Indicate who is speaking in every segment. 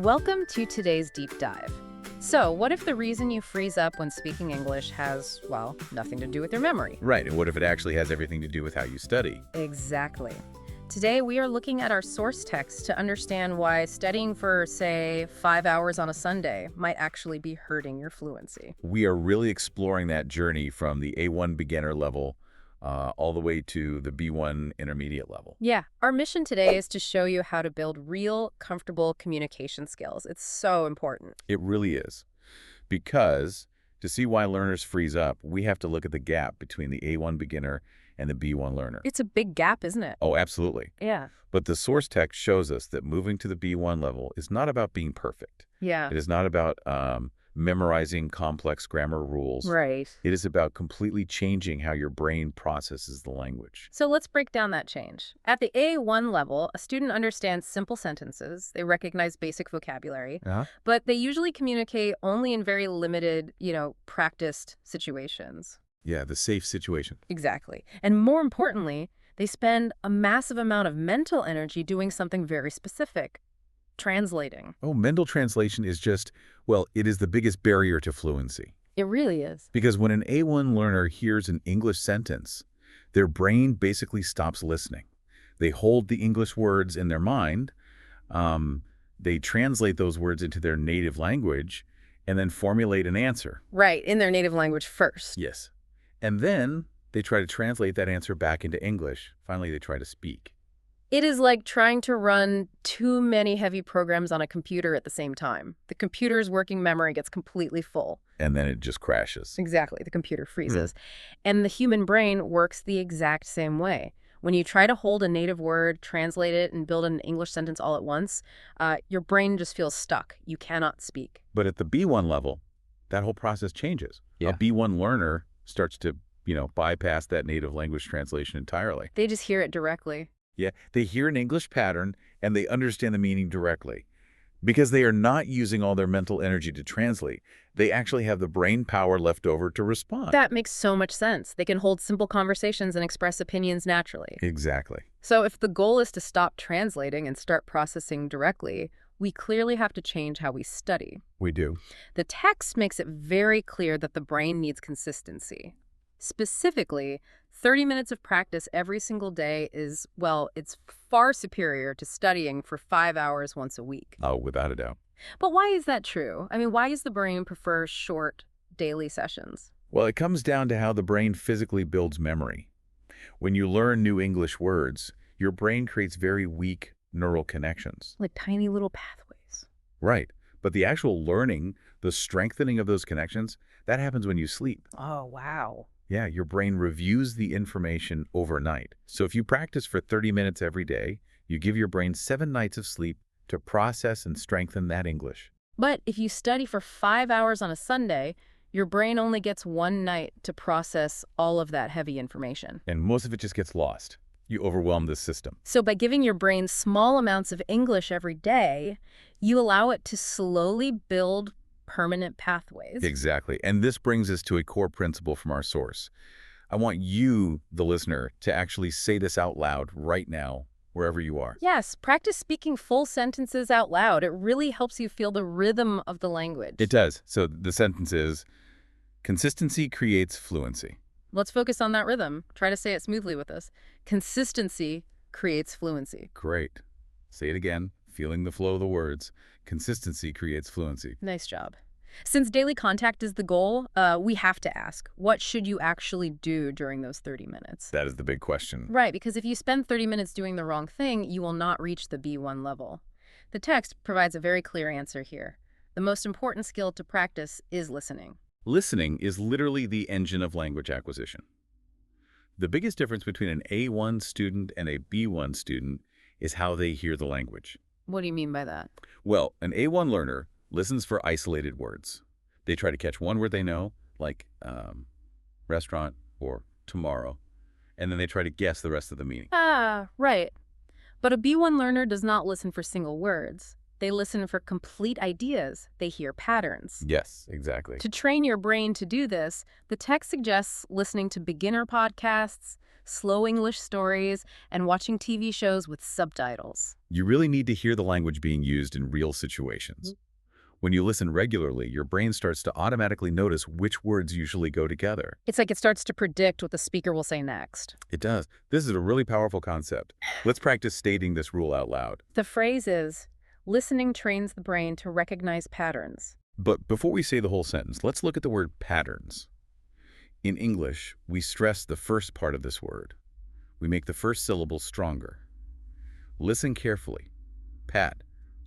Speaker 1: Welcome to today's deep dive. So, what if the reason you freeze up when speaking English has, well, nothing to do with your memory?
Speaker 2: Right, and what if it actually has everything to do with how you study?
Speaker 1: Exactly. Today, we are looking at our source text to understand why studying for, say, 5 hours on a Sunday might actually be hurting your fluency.
Speaker 2: We are really exploring that journey from the A1 beginner level all the way to the B1 intermediate level.
Speaker 1: Yeah, our mission today is to show you how to build real, comfortable communication skills. It's so important.
Speaker 2: It really is. Because to see why learners freeze up, we have to look at the gap between the A1 beginner and the B1 learner.
Speaker 1: It's a big gap, isn't it?
Speaker 2: Oh, absolutely.
Speaker 1: Yeah.
Speaker 2: But the source text shows us that moving to the B1 level is not about being perfect.
Speaker 1: Yeah.
Speaker 2: It is not about memorizing complex grammar rules.
Speaker 1: Right.
Speaker 2: It is about completely changing how your brain processes the language.
Speaker 1: So let's break down that change. At the A1 level, a student understands simple sentences. They recognize basic vocabulary, but they usually communicate only in very limited, practiced situations.
Speaker 2: Yeah, the safe situation.
Speaker 1: Exactly. And more importantly, they spend a massive amount of mental energy doing something very specific, translating.
Speaker 2: Oh, mental translation is just, well, it is the biggest barrier to fluency.
Speaker 1: It really is.
Speaker 2: Because when an A1 learner hears an English sentence, their brain basically stops listening. They hold the English words in their mind, they translate those words into their native language, and then formulate an answer.
Speaker 1: Right, in their native language first.
Speaker 2: Yes. And then they try to translate that answer back into English. Finally, they try to speak.
Speaker 1: It is like trying to run too many heavy programs on a computer at the same time. The computer's working memory gets completely full.
Speaker 2: And then it just crashes.
Speaker 1: Exactly. The computer freezes. And the human brain works the exact same way. When you try to hold a native word, translate it, and build an English sentence all at once, your brain just feels stuck. You cannot speak.
Speaker 2: But at the B1 level, that whole process changes.
Speaker 1: Yeah.
Speaker 2: A B1 learner starts to, bypass that native language translation entirely.
Speaker 1: They just hear it directly.
Speaker 2: Yeah, they hear an English pattern and they understand the meaning directly. Because they are not using all their mental energy to translate, they actually have the brain power left over to respond.
Speaker 1: That makes so much sense. They can hold simple conversations and express opinions naturally.
Speaker 2: Exactly.
Speaker 1: So if the goal is to stop translating and start processing directly, we clearly have to change how we study.
Speaker 2: We do.
Speaker 1: The text makes it very clear that the brain needs consistency. Specifically, 30 minutes of practice every single day is, well, it's far superior to studying for 5 hours once a week.
Speaker 2: Oh, without a doubt.
Speaker 1: But why is that true? I mean, why does the brain prefer short daily sessions?
Speaker 2: Well, it comes down to how the brain physically builds memory. When you learn new English words, your brain creates very weak neural connections.
Speaker 1: Like tiny little pathways.
Speaker 2: Right. But the actual learning, the strengthening of those connections, that happens when you sleep.
Speaker 1: Oh, wow.
Speaker 2: Yeah, your brain reviews the information overnight. So if you practice for 30 minutes every day, you give your brain 7 nights of sleep to process and strengthen that English.
Speaker 1: But if you study for 5 hours on a Sunday, your brain only gets 1 night to process all of that heavy information.
Speaker 2: And most of it just gets lost. You overwhelm the system.
Speaker 1: So by giving your brain small amounts of English every day, you allow it to slowly build permanent pathways.
Speaker 2: Exactly. And this brings us to a core principle from our source. I want you, the listener, to actually say this out loud right now, wherever you are.
Speaker 1: Yes, practice speaking full sentences out loud. It really helps you feel the rhythm of the language.
Speaker 2: It does. So the sentence is, consistency creates fluency.
Speaker 1: Let's focus on that rhythm. Try to say it smoothly with us. Consistency creates fluency.
Speaker 2: Great. Say it again, feeling the flow of the words. Consistency creates fluency.
Speaker 1: Nice job. Since daily contact is the goal, we have to ask, what should you actually do during those 30 minutes?
Speaker 2: That is the big question.
Speaker 1: Right, because if you spend 30 minutes doing the wrong thing, you will not reach the B1 level. The text provides a very clear answer here. The most important skill to practice is listening.
Speaker 2: Listening is literally the engine of language acquisition. The biggest difference between an A1 student and a B1 student is how they hear the language.
Speaker 1: What do you mean by that?
Speaker 2: Well, an A1 learner listens for isolated words. They try to catch one word they know, like restaurant or tomorrow, and then they try to guess the rest of the meaning.
Speaker 1: Ah, right. But a B1 learner does not listen for single words. They listen for complete ideas. They hear patterns.
Speaker 2: Yes, exactly.
Speaker 1: To train your brain to do this, the text suggests listening to beginner podcasts, slow English stories, and watching TV shows with subtitles.
Speaker 2: You really need to hear the language being used in real situations. When you listen regularly, your brain starts to automatically notice which words usually go together.
Speaker 1: It's like it starts to predict what the speaker will say next.
Speaker 2: It does. This is a really powerful concept. Let's practice stating this rule out loud.
Speaker 1: The phrase is, listening trains the brain to recognize patterns.
Speaker 2: But before we say the whole sentence, let's look at the word patterns. In English, we stress the first part of this word. We make the first syllable stronger. Listen carefully. Pat,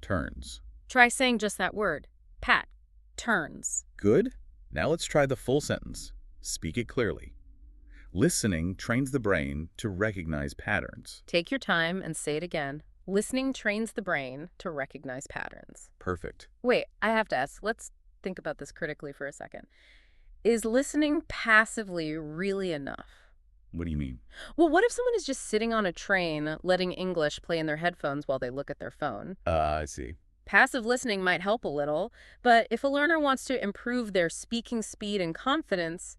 Speaker 2: turns.
Speaker 1: Try saying just that word. Pat, turns.
Speaker 2: Good. Now let's try the full sentence. Speak it clearly. Listening trains the brain to recognize patterns.
Speaker 1: Take your time and say it again. Listening trains the brain to recognize patterns.
Speaker 2: Perfect.
Speaker 1: Wait, I have to ask. Let's think about this critically for a second. Is listening passively really enough?
Speaker 2: What do you mean?
Speaker 1: Well, what if someone is just sitting on a train letting English play in their headphones while they look at their phone?
Speaker 2: I see.
Speaker 1: Passive listening might help a little, but if a learner wants to improve their speaking speed and confidence,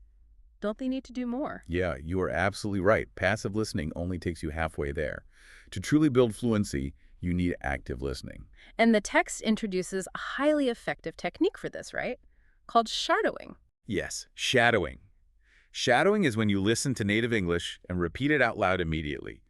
Speaker 1: don't they need to do more?
Speaker 2: Yeah, you are absolutely right. Passive listening only takes you halfway there. To truly build fluency, you need active listening.
Speaker 1: And the text introduces a highly effective technique for this, right? Called shadowing.
Speaker 2: Yes, shadowing. Shadowing is when you listen to native English and repeat it out loud immediately.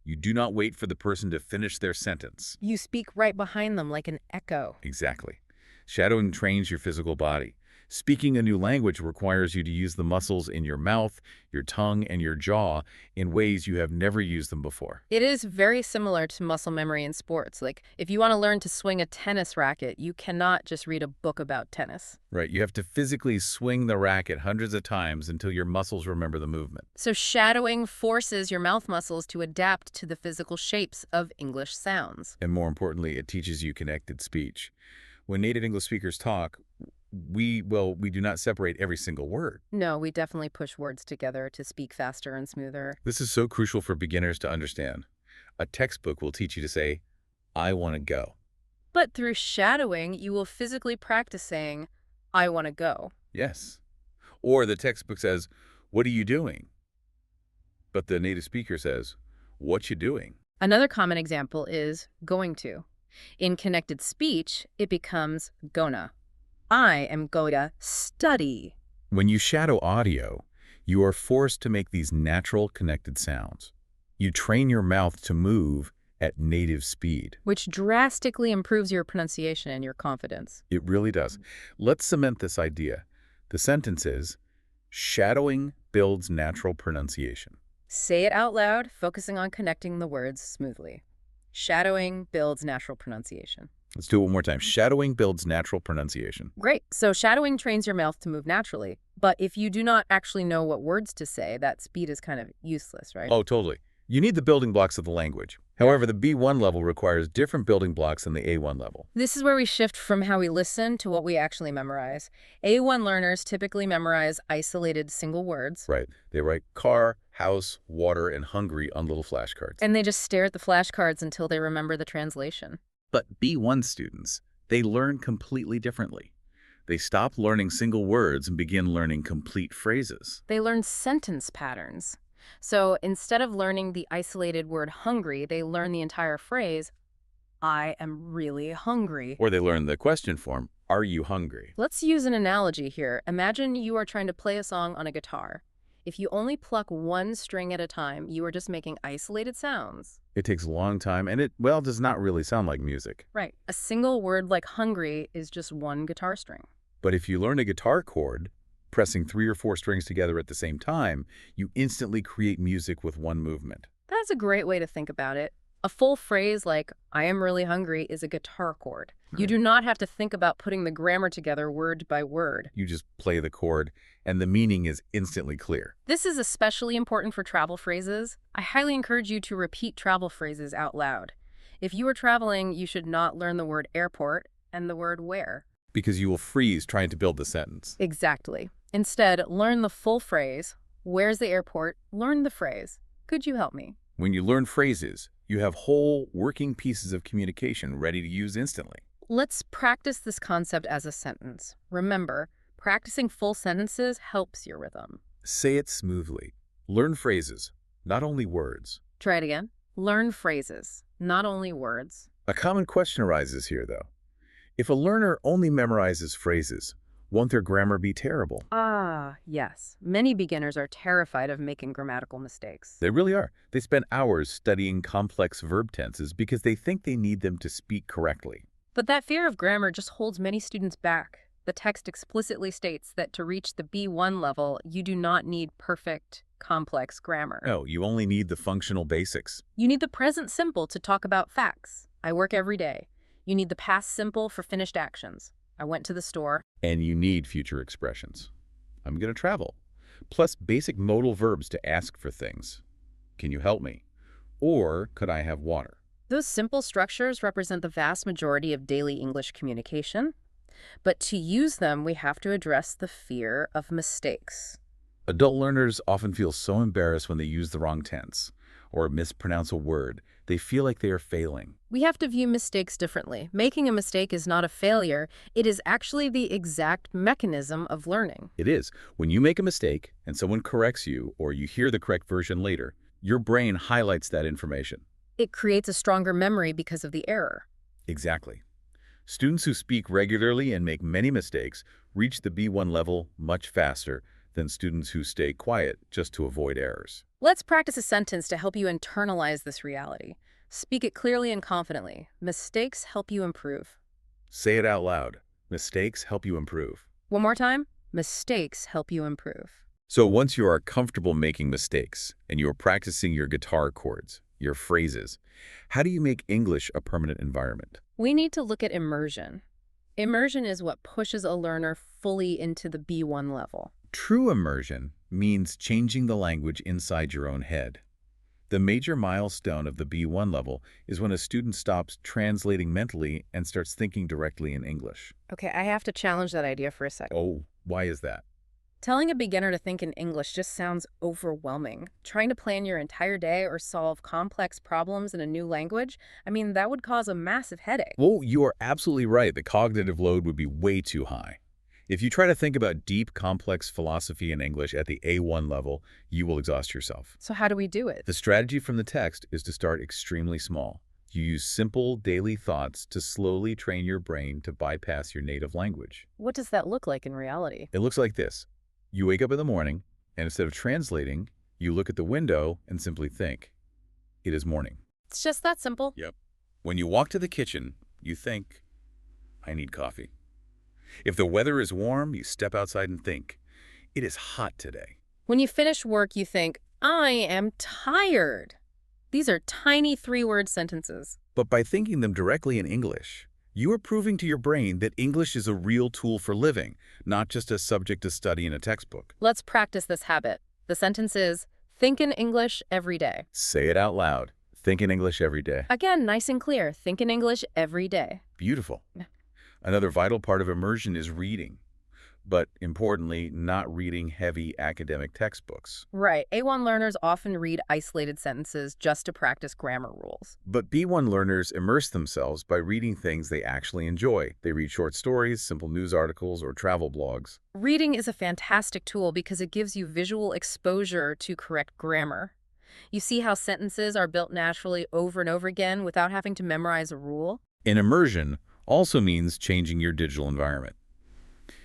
Speaker 2: You do not wait for the person to finish their sentence.
Speaker 1: You speak right behind them like an echo.
Speaker 2: Exactly. Shadowing trains your physical body. Speaking a new language requires you to use the muscles in your mouth, your tongue, and your jaw in ways you have never used them before.
Speaker 1: It is very similar to muscle memory in sports. Like, if you want to learn to swing a tennis racket, you cannot just read a book about tennis.
Speaker 2: Right, you have to physically swing the racket hundreds of times until your muscles remember the movement.
Speaker 1: So shadowing forces your mouth muscles to adapt to the physical shapes of English sounds.
Speaker 2: And more importantly, it teaches you connected speech. When native English speakers talk, we do not separate every single word.
Speaker 1: No, we definitely push words together to speak faster and smoother.
Speaker 2: This is so crucial for beginners to understand. A textbook will teach you to say, I want to go.
Speaker 1: But through shadowing, you will physically practice saying, I want to go.
Speaker 2: Yes. Or the textbook says, what are you doing? But the native speaker says, what you doing?
Speaker 1: Another common example is going to. In connected speech, it becomes gonna. I am going to study.
Speaker 2: When you shadow audio, you are forced to make these natural connected sounds. You train your mouth to move at native speed.
Speaker 1: Which drastically improves your pronunciation and your confidence.
Speaker 2: It really does. Let's cement this idea. The sentence is, shadowing builds natural pronunciation.
Speaker 1: Say it out loud, focusing on connecting the words smoothly. Shadowing builds natural pronunciation.
Speaker 2: Let's do it one more time. Shadowing builds natural pronunciation.
Speaker 1: Great. So shadowing trains your mouth to move naturally. But if you do not actually know what words to say, that speed is kind of useless, right?
Speaker 2: Oh, totally. You need the building blocks of the language. However, the B1 level requires different building blocks than the A1 level.
Speaker 1: This is where we shift from how we listen to what we actually memorize. A1 learners typically memorize isolated single words.
Speaker 2: Right. They write car, house, water, and hungry on little flashcards.
Speaker 1: And they just stare at the flashcards until they remember the translation.
Speaker 2: But B1 students, they learn completely differently. They stop learning single words and begin learning complete phrases.
Speaker 1: They learn sentence patterns. So instead of learning the isolated word hungry, they learn the entire phrase, I am really hungry.
Speaker 2: Or they learn the question form, are you hungry?
Speaker 1: Let's use an analogy here. Imagine you are trying to play a song on a guitar. If you only pluck one string at a time, you are just making isolated sounds.
Speaker 2: It takes a long time, and it, does not really sound like music.
Speaker 1: Right. A single word like hungry is just one guitar string.
Speaker 2: But if you learn a guitar chord, pressing 3 or 4 strings together at the same time, you instantly create music with one movement.
Speaker 1: That's a great way to think about it. A full phrase like, I am really hungry, is a guitar chord. You do not have to think about putting the grammar together word by word.
Speaker 2: You just play the chord, and the meaning is instantly clear.
Speaker 1: This is especially important for travel phrases. I highly encourage you to repeat travel phrases out loud. If you are traveling, you should not learn the word airport and the word where.
Speaker 2: Because you will freeze trying to build the sentence.
Speaker 1: Exactly. Instead, learn the full phrase. Where's the airport? Learn the phrase. Could you help me?
Speaker 2: When you learn phrases, you have whole working pieces of communication ready to use instantly.
Speaker 1: Let's practice this concept as a sentence. Remember, practicing full sentences helps your rhythm.
Speaker 2: Say it smoothly. Learn phrases. not only words.
Speaker 1: Try it again. Learn phrases, not only words.
Speaker 2: A common question arises here, though. If a learner only memorizes phrases, won't their grammar be terrible?
Speaker 1: Ah, yes. Many beginners are terrified of making grammatical mistakes.
Speaker 2: They really are. They spend hours studying complex verb tenses because they think they need them to speak correctly.
Speaker 1: But that fear of grammar just holds many students back. The text explicitly states that to reach the B1 level, you do not need perfect, complex grammar.
Speaker 2: No, you only need the functional basics.
Speaker 1: You need the present simple to talk about facts. I work every day. You need the past simple for finished actions. I went to the store.
Speaker 2: And you need future expressions. I'm going to travel. Plus basic modal verbs to ask for things. Can you help me? Or could I have water?
Speaker 1: Those simple structures represent the vast majority of daily English communication. But to use them, we have to address the fear of mistakes.
Speaker 2: Adult learners often feel so embarrassed when they use the wrong tense or mispronounce a word. They feel like they are failing.
Speaker 1: We have to view mistakes differently. Making a mistake is not a failure. It is actually the exact mechanism of learning.
Speaker 2: It is. When you make a mistake and someone corrects you or you hear the correct version later, your brain highlights that information.
Speaker 1: It creates a stronger memory because of the error.
Speaker 2: Exactly. Students who speak regularly and make many mistakes reach the B1 level much faster than students who stay quiet just to avoid errors.
Speaker 1: Let's practice a sentence to help you internalize this reality. Speak it clearly and confidently. Mistakes help you improve.
Speaker 2: Say it out loud. Mistakes help you improve.
Speaker 1: One more time. Mistakes help you improve.
Speaker 2: So once you are comfortable making mistakes and you are practicing your guitar chords, your phrases, how do you make English a permanent environment?
Speaker 1: We need to look at immersion. Immersion is what pushes a learner fully into the B1 level.
Speaker 2: True immersion means changing the language inside your own head. The major milestone of the B1 level is when a student stops translating mentally and starts thinking directly in English.
Speaker 1: Okay, I have to challenge that idea for a second.
Speaker 2: Oh, why is that?
Speaker 1: Telling a beginner to think in English just sounds overwhelming. Trying to plan your entire day or solve complex problems in a new language, that would cause a massive headache.
Speaker 2: Well, you are absolutely right. The cognitive load would be way too high. If you try to think about deep, complex philosophy in English at the A1 level, you will exhaust yourself.
Speaker 1: So how do we do it?
Speaker 2: The strategy from the text is to start extremely small. You use simple daily thoughts to slowly train your brain to bypass your native language.
Speaker 1: What does that look like in reality?
Speaker 2: It looks like this. You wake up in the morning, and instead of translating, you look at the window and simply think, it is morning.
Speaker 1: It's just that simple.
Speaker 2: Yep. When you walk to the kitchen, you think, I need coffee. If the weather is warm, you step outside and think, it is hot today.
Speaker 1: When you finish work, you think, I am tired. These are tiny 3-word sentences.
Speaker 2: But by thinking them directly in English, you are proving to your brain that English is a real tool for living, not just a subject to study in a textbook.
Speaker 1: Let's practice this habit. The sentence is, think in English every day.
Speaker 2: Say it out loud. Think in English every day.
Speaker 1: Again, nice and clear. Think in English every day.
Speaker 2: Beautiful. Another vital part of immersion is reading, but importantly, not reading heavy academic textbooks.
Speaker 1: Right. A1 learners often read isolated sentences just to practice grammar rules.
Speaker 2: But B1 learners immerse themselves by reading things they actually enjoy. They read short stories, simple news articles, or travel blogs.
Speaker 1: Reading is a fantastic tool because it gives you visual exposure to correct grammar. You see how sentences are built naturally over and over again without having to memorize a rule?
Speaker 2: And immersion also means changing your digital environment.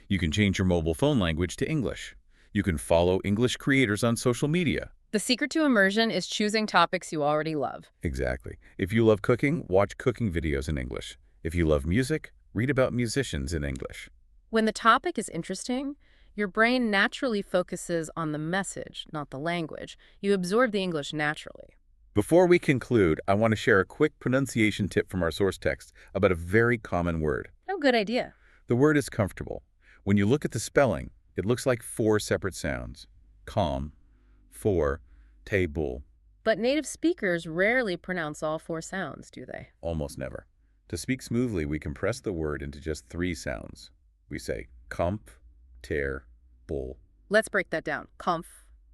Speaker 2: You can change your mobile phone language to English. You can follow English creators on social media.
Speaker 1: The secret to immersion is choosing topics you already love.
Speaker 2: Exactly. If you love cooking, watch cooking videos in English. If you love music, read about musicians in English.
Speaker 1: When the topic is interesting, your brain naturally focuses on the message, not the language. You absorb the English naturally.
Speaker 2: Before we conclude, I want to share a quick pronunciation tip from our source text about a very common word.
Speaker 1: Oh, good idea.
Speaker 2: The word is comfortable. When you look at the spelling, it looks like 4 separate sounds. Calm, for, table.
Speaker 1: But native speakers rarely pronounce all 4 sounds, do they?
Speaker 2: Almost never. To speak smoothly, we compress the word into just 3 sounds. We say comf, tear, bull.
Speaker 1: Let's break that down. Comf,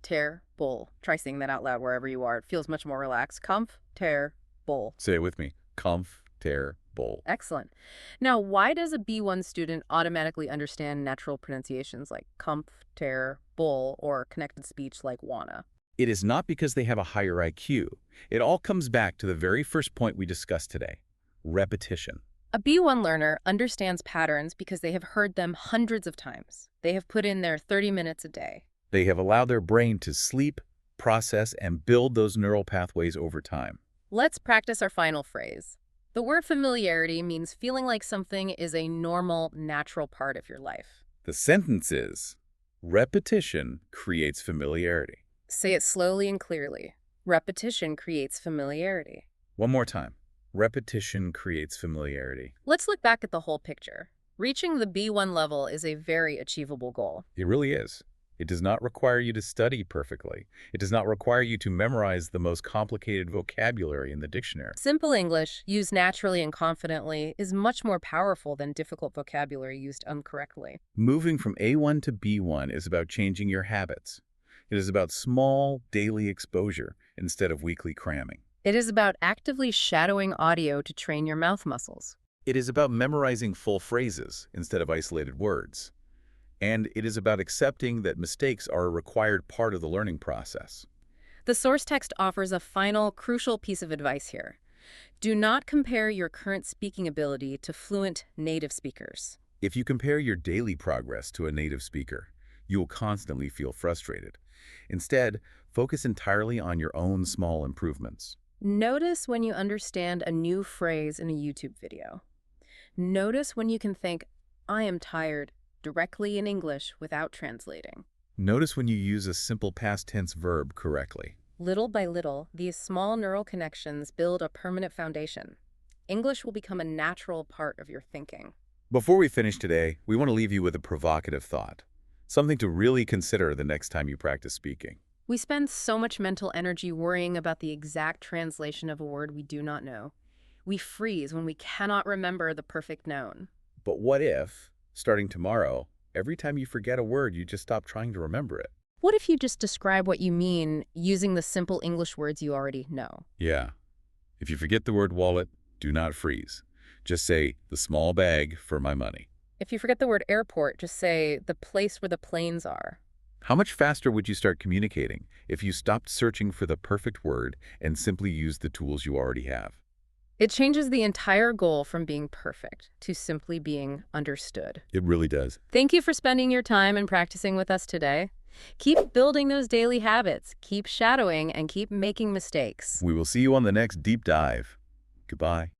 Speaker 1: tear, bull. Try saying that out loud wherever you are. It feels much more relaxed. Comf, tear, bull.
Speaker 2: Say it with me. Comf, tear, bull.
Speaker 1: Excellent. Now, why does a B1 student automatically understand natural pronunciations like comf, tear, bull, or connected speech like wanna?
Speaker 2: It is not because they have a higher IQ. It all comes back to the very first point we discussed today: repetition.
Speaker 1: A B1 learner understands patterns because they have heard them hundreds of times. They have put in their 30 minutes a day.
Speaker 2: They have allowed their brain to sleep, process, and build those neural pathways over time.
Speaker 1: Let's practice our final phrase. The word familiarity means feeling like something is a normal, natural part of your life.
Speaker 2: The sentence is, repetition creates familiarity.
Speaker 1: Say it slowly and clearly. Repetition creates familiarity.
Speaker 2: One more time. Repetition creates familiarity.
Speaker 1: Let's look back at the whole picture. Reaching the B1 level is a very achievable goal.
Speaker 2: It really is. It does not require you to study perfectly. It does not require you to memorize the most complicated vocabulary in the dictionary.
Speaker 1: Simple English, used naturally and confidently, is much more powerful than difficult vocabulary used incorrectly.
Speaker 2: Moving from A1 to B1 is about changing your habits. It is about small, daily exposure instead of weekly cramming.
Speaker 1: It is about actively shadowing audio to train your mouth muscles.
Speaker 2: It is about memorizing full phrases instead of isolated words. And it is about accepting that mistakes are a required part of the learning process.
Speaker 1: The source text offers a final, crucial piece of advice here. Do not compare your current speaking ability to fluent native speakers.
Speaker 2: If you compare your daily progress to a native speaker, you will constantly feel frustrated. Instead, focus entirely on your own small improvements.
Speaker 1: Notice when you understand a new phrase in a YouTube video. Notice when you can think, I am tired, directly in English without translating.
Speaker 2: Notice when you use a simple past tense verb correctly.
Speaker 1: Little by little, these small neural connections build a permanent foundation. English will become a natural part of your thinking.
Speaker 2: Before we finish today, we want to leave you with a provocative thought. Something to really consider the next time you practice speaking.
Speaker 1: We spend so much mental energy worrying about the exact translation of a word we do not know. We freeze when we cannot remember the perfect noun.
Speaker 2: But what if, starting tomorrow, every time you forget a word, you just stop trying to remember it?
Speaker 1: What if you just describe what you mean using the simple English words you already know?
Speaker 2: Yeah. If you forget the word wallet, do not freeze. Just say, the small bag for my money.
Speaker 1: If you forget the word airport, just say, the place where the planes are.
Speaker 2: How much faster would you start communicating if you stopped searching for the perfect word and simply used the tools you already have?
Speaker 1: It changes the entire goal from being perfect to simply being understood.
Speaker 2: It really does.
Speaker 1: Thank you for spending your time and practicing with us today. Keep building those daily habits, keep shadowing, and keep making mistakes.
Speaker 2: We will see you on the next deep dive. Goodbye.